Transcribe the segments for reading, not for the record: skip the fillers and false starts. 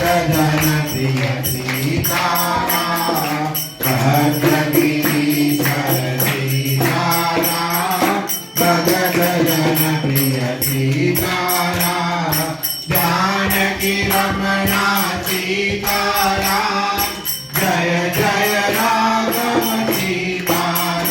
जन प्रिय सीताराम भद्रगिरीश्वर सीताराम भगत जन प्रिय सीताराम जानकी रमणा सीताराम जय जय राघव सीताराम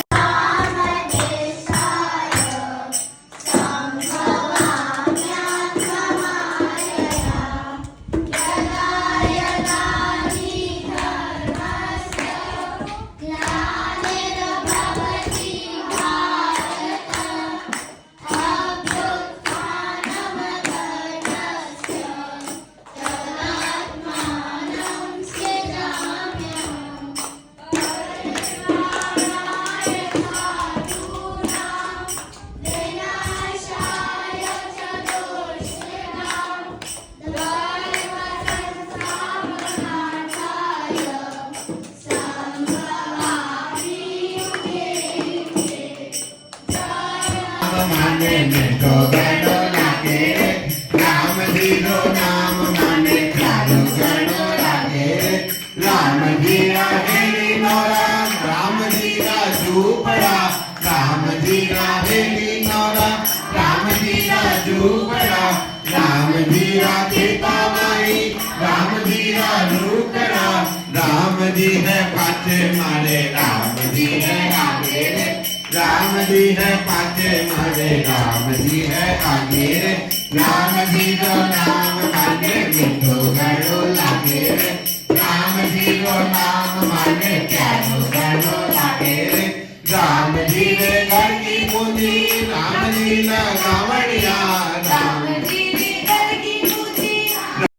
माने में तो गणो लागे राम जी रो नाम माने चारो गणो लागे राम जी हेली नोरा राम जी का झूपड़ा राम जी हेली नोरा राम जी का झूपड़ा राम जी खेता माई राम जी रूकड़ा राम जी है पाछे मारे राम जी है आगे राम जी है पाछे मारे राम जी है आगे रे राम जी रो नाम माने मीठो गणो लागे रे राम जी रो नाम माने प्यारो गणो लागे रे राम जी रे घर की पूंजी राम जी ना गावड़िया